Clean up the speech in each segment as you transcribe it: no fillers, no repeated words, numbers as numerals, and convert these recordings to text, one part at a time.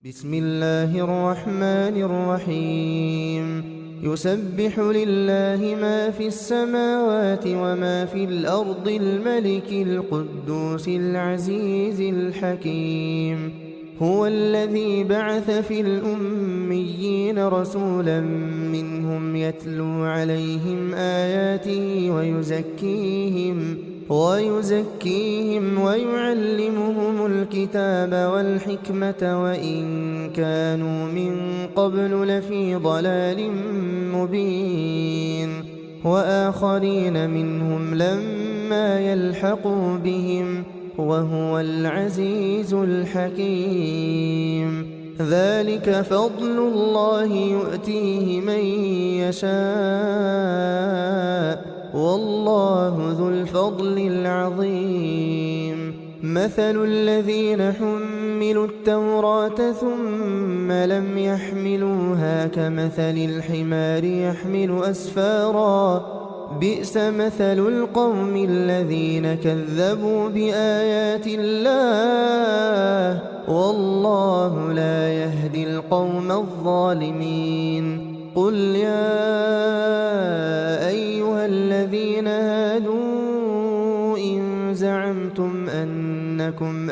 بسم الله الرحمن الرحيم يسبح لله ما في السماوات وما في الأرض الملك القدوس العزيز الحكيم هو الذي بعث في الأميين رسولا منهم يتلو عليهم آياته ويزكيهم ويعلمهم الكتاب والحكمة وإن كانوا من قبل لفي ضلال مبين وآخرين منهم لما يلحقوا بهم وهو العزيز الحكيم ذلك فضل الله يؤتيه من يشاء والله ذو الفضل العظيم مثل الذين حملوا التوراة ثم لم يحملوها كمثل الحمار يحمل أسفارا بئس مثل القوم الذين كذبوا بآيات الله والله لا يهدي القوم الظالمين قل يا أيها الذين هادوا إن زعمتم أنكم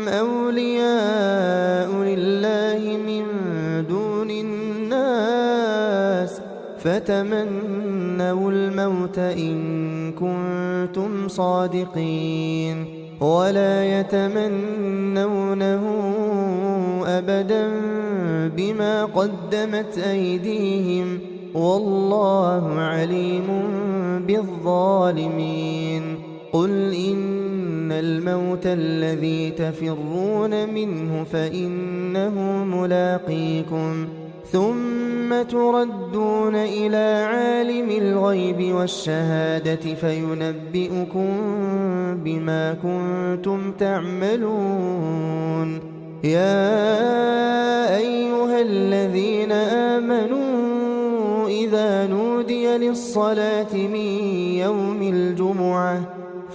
أولياء لله من دون الناس فتمنوا الموت إن كنتم صادقين ولا يتمنونه أبدا بما قدمت أيديهم والله عليم بالظالمين قل إن الموت الذي تفرون منه فإنه ملاقيكم ثم تردون إلى عالم الغيب والشهادة فينبئكم بما كنتم تعملون يا أيها الذين آمنوا إذا نودي للصلاة من يوم الجمعة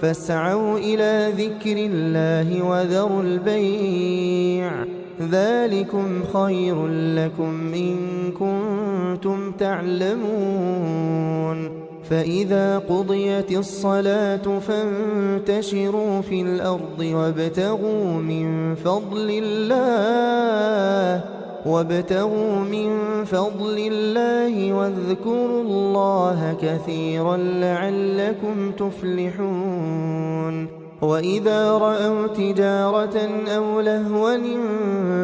فاسعوا إلى ذكر الله وذروا البيع ذلكم خير لكم إن كنتم تعلمون فإذا قضيت الصلاة فانتشروا في الأرض وابتغوا من فضل الله واذكروا الله كثيرا لعلكم تفلحون وإذا رأوا تجارة أو لهوا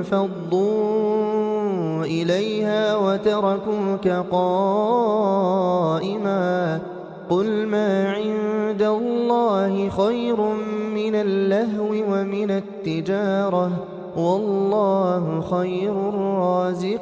انفضوا إليها وتركوك قائما قل ما عند الله خير من اللهو ومن التجارة والله خير الرازقين